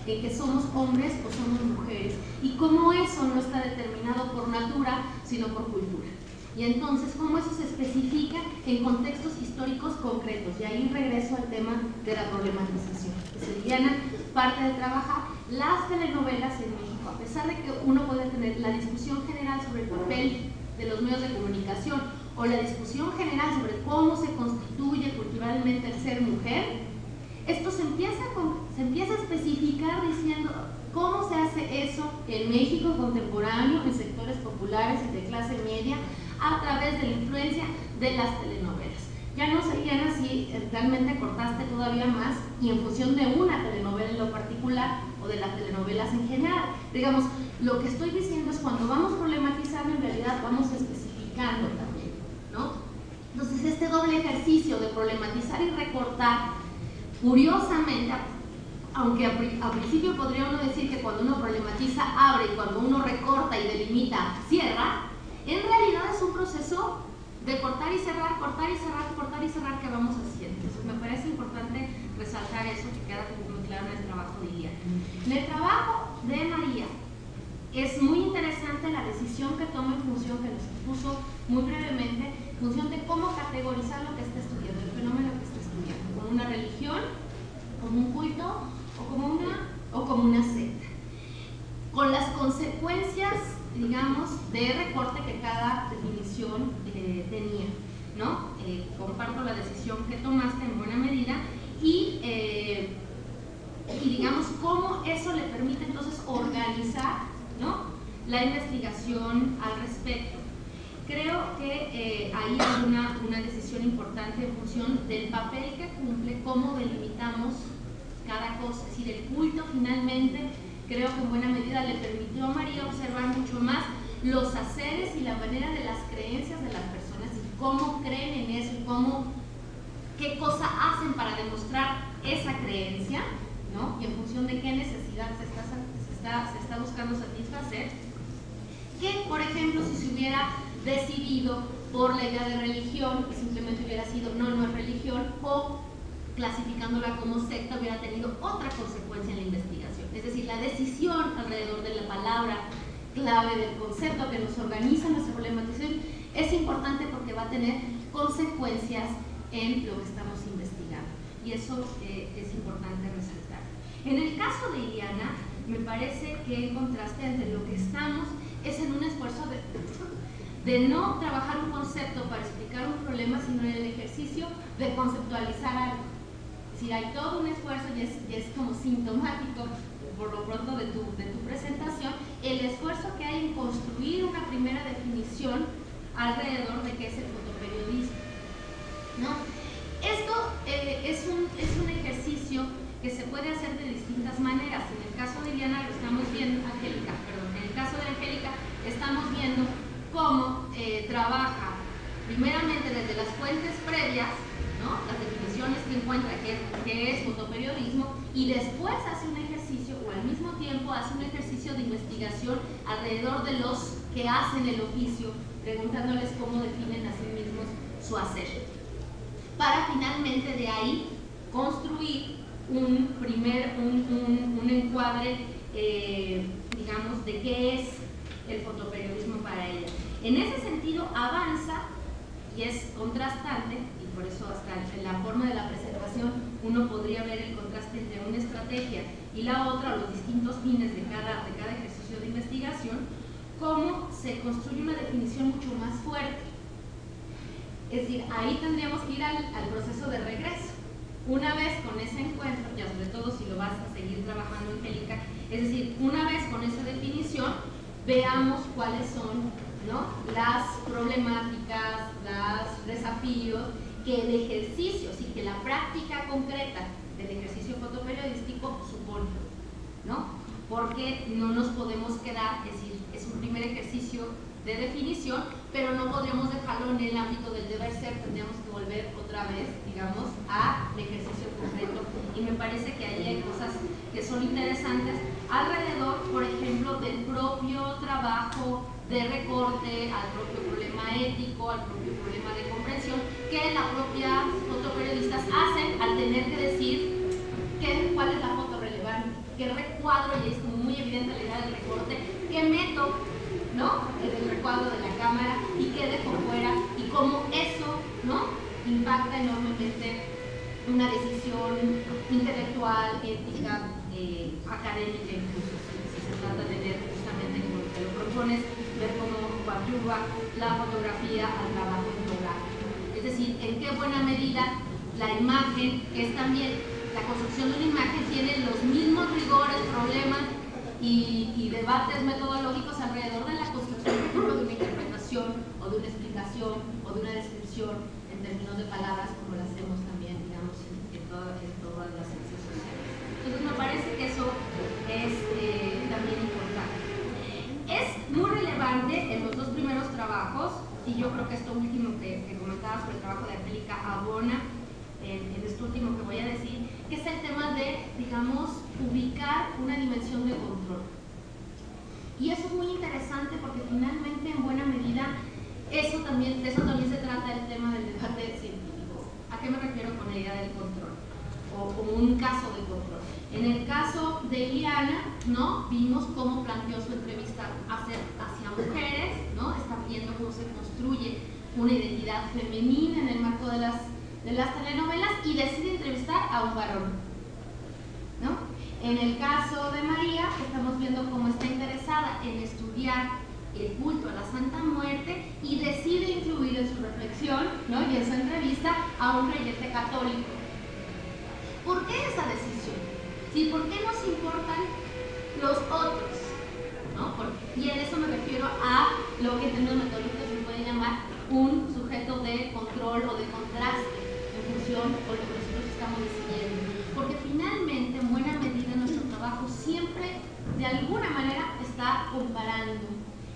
en que somos hombres o somos mujeres, y cómo eso no está determinado por natura, sino por cultura. Y entonces, cómo eso se especifica en contextos históricos concretos. Y ahí regreso al tema de la problematización. Pues Liliana parte de trabajar las telenovelas en México, a pesar de que uno puede tener la discusión general sobre el papel de los medios de comunicación o la discusión general sobre cómo se constituye culturalmente el ser mujer, esto se empieza a especificar diciendo cómo se hace eso en México contemporáneo, en sectores populares y de clase media, a través de la influencia de las telenovelas. Ya no sé, Diana, si realmente cortaste todavía más y en función de una telenovela en lo particular o de las telenovelas en general. Digamos, lo que estoy diciendo es cuando vamos problematizando, en realidad vamos especificando también, ¿no? Entonces, este doble ejercicio de problematizar y recortar, curiosamente, aunque a principio podría uno decir que cuando uno problematiza abre y cuando uno recorta y delimita cierra, en realidad es un proceso de cortar y cerrar, cortar y cerrar, cortar y cerrar que vamos haciendo. Entonces me parece importante resaltar eso que queda como muy claro en el trabajo de Liliana. En el trabajo de María es muy interesante la decisión que toma en función, que nos expuso muy brevemente, en función de cómo categorizar lo que está estudiando, el fenómeno que está estudiando, como una religión, como un culto o como una secta, con las consecuencias, digamos, de recorte que cada definición tenía, ¿no? Comparto la decisión que tomaste en buena medida y digamos cómo eso le permite entonces organizar, ¿no?, la investigación al respecto. Creo que ahí hay una decisión importante en función del papel que cumple, cómo delimitamos cada cosa. Es decir, el culto finalmente creo que en buena medida le permitió a María observar mucho más los haceres y la manera de las creencias de las personas y cómo creen en eso y qué cosa hacen para demostrar esa creencia, ¿no? Y en función de qué necesidad se está buscando satisfacer, que por ejemplo si se hubiera decidido por la idea de religión y simplemente hubiera sido no es religión, o clasificándola como secta hubiera tenido otra consecuencia en la investigación. Es decir, la decisión alrededor de la palabra clave del concepto que nos organiza nuestra problematización es importante porque va a tener consecuencias en lo que estamos investigando, y eso es importante resaltar. En el caso de Iliana, me parece que en contraste entre lo que estamos es en un esfuerzo de no trabajar un concepto para explicar un problema, sino en el ejercicio de conceptualizar algo. Es decir, hay todo un esfuerzo y es como sintomático, por lo pronto, de tu presentación, el esfuerzo que hay en construir una primera definición alrededor de qué es el fotoperiodismo, ¿no? Esto es un ejercicio que se puede hacer de distintas maneras. En el caso de Liliana lo estamos viendo, en el caso de Angélica estamos viendo cómo trabaja primeramente desde las fuentes previas, ¿no?, las definiciones que encuentra que es fotoperiodismo, y después hace un ejercicio, o al mismo tiempo hace un ejercicio de investigación alrededor de los que hacen el oficio, preguntándoles cómo definen a sí mismos su hacer, para finalmente de ahí construir un encuadre, digamos, de qué es el fotoperiodismo para ella. En ese sentido avanza y es contrastante, y por eso hasta en la forma de la presentación uno podría ver el contraste entre una estrategia y la otra, o los distintos fines de cada ejercicio de investigación, cómo se construye una definición mucho más fuerte. Es decir, ahí tendríamos que ir al proceso de regreso. Una vez con ese encuentro, ya sobre todo si lo vas a seguir trabajando, Angélica, es decir, una vez con esa definición, veamos cuáles son, ¿no?, las problemáticas, los desafíos que el ejercicio, sí, que la práctica concreta del ejercicio fotoperiodístico supone, ¿no? Porque no nos podemos quedar, es decir, es un primer ejercicio de definición, pero no podríamos dejarlo en el ámbito del deber ser, tendríamos que volver otra vez, digamos, al ejercicio concreto, y me parece que ahí hay cosas que son interesantes alrededor, por ejemplo, del propio trabajo de recorte, al propio problema ético, al propio problema de comprensión que las propias fotoperiodistas hacen al tener que decir cuál es la foto relevante, qué recuadro, y es como muy evidente la idea del recorte, qué meto, ¿no?, del recuadro de la cámara y qué dejo fuera, y cómo eso, ¿no?, impacta enormemente una decisión intelectual, ética, académica, incluso si se trata de ver justamente como te lo propones, ver cómo coadyuva la fotografía al trabajo etnográfico. Es decir, en qué buena medida la imagen, que es también la construcción de una imagen, tiene los mismos rigores, problemas y debates metodológicos alrededor de la construcción, por ejemplo, de una interpretación o de una explicación o de una descripción en términos de palabras, como lo hacemos también, digamos, en todas las ciencias sociales. Entonces me parece que eso es también importante. Es muy relevante en los dos primeros trabajos, y yo creo que esto último que comentaba sobre el trabajo de Angélica abona en esto último que voy a decir, que es el tema de, digamos, ubicar una dimensión de control. Y eso es muy interesante porque finalmente, en buena medida, de eso también se trata el tema del debate científico. ¿A qué me refiero con la idea del control? O como un caso de control. En el caso de Iliana, ¿no?, vimos cómo planteó su entrevista hacia mujeres, ¿no?, está viendo cómo se construye una identidad femenina en el marco de las telenovelas, y decide entrevistar a un varón, ¿no? En el caso de María, estamos viendo cómo está interesada en estudiar el culto a la Santa Muerte y decide incluir en su reflexión, ¿no?, y en su entrevista a un creyente católico. ¿Por qué esa decisión? ¿Sí? ¿Por qué nos importan los otros? ¿No? Y en eso me refiero a lo que en términos metodológicos se puede llamar un sujeto de control o de contraste en función con lo que nosotros estamos decidiendo. Porque finalmente, en buena medida, nuestro trabajo siempre, de alguna manera, está comparando.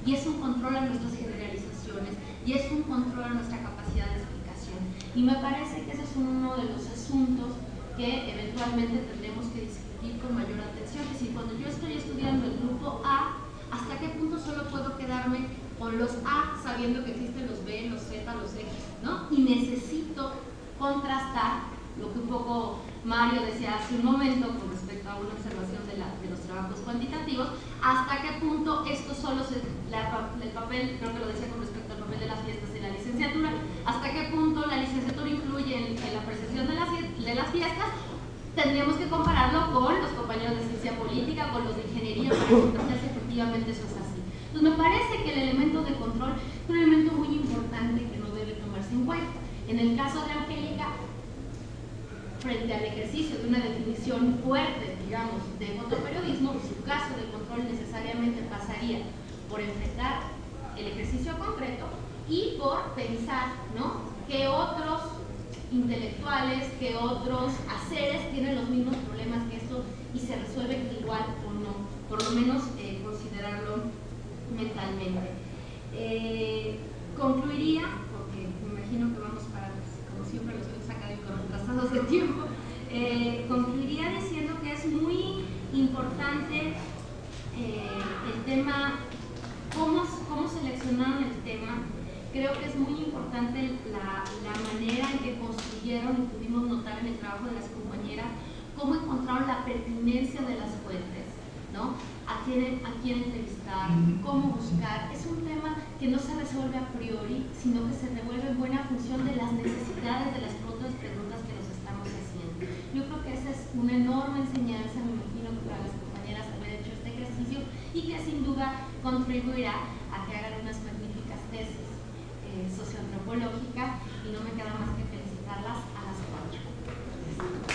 Y es un control a nuestras generalizaciones, y es un control a nuestra capacidad de explicación. Y me parece que ese es uno de los asuntos que eventualmente tendremos que discutir con mayor atención. Es decir, cuando yo estoy estudiando el grupo A, ¿hasta qué punto solo puedo quedarme con los A, sabiendo que existen los B, los Z, los X, ¿no? Y necesito contrastar lo que un poco Mario decía hace un momento con respecto a una observación de los trabajos cuantitativos, hasta qué punto esto solo el papel, creo que lo decía con respecto al papel de las fiestas y la licenciatura, hasta qué punto la licenciatura influye en la apreciación de las fiestas. Tendríamos que compararlo con los compañeros de ciencia política, con los de ingeniería, para encontrar si efectivamente eso es así. Entonces me parece que el elemento de control es un elemento muy importante que no debe tomarse en cuenta. En el caso de Angélica, frente al ejercicio de una definición fuerte, digamos, de fotoperiodismo, su caso de control necesariamente pasaría por enfrentar el ejercicio concreto y por pensar, ¿no?, qué otros intelectuales, qué otros haceres tienen los mismos problemas que esto y se resuelven igual o no, por lo menos considerarlo mentalmente. Concluiría, porque me imagino que vamos para, como siempre, los eventos académicos retrasados de tiempo, concluiría diciendo que es muy importante el tema, cómo seleccionaron el tema. Creo que es muy importante la manera en que construyeron, y pudimos notar en el trabajo de las compañeras, cómo encontraron la pertinencia de las fuentes, ¿no? A quién entrevistar, cómo buscar. Es un tema que no se resuelve a priori, sino que se revuelve en buena función de las necesidades de las propias preguntas que nos estamos haciendo. Yo creo que esa es una enorme enseñanza, me imagino, para las compañeras haber hecho este ejercicio, y que sin duda contribuirá a que hagan unas magníficas tesis socioantropológicas, y no me queda más que felicitarlas a las 4.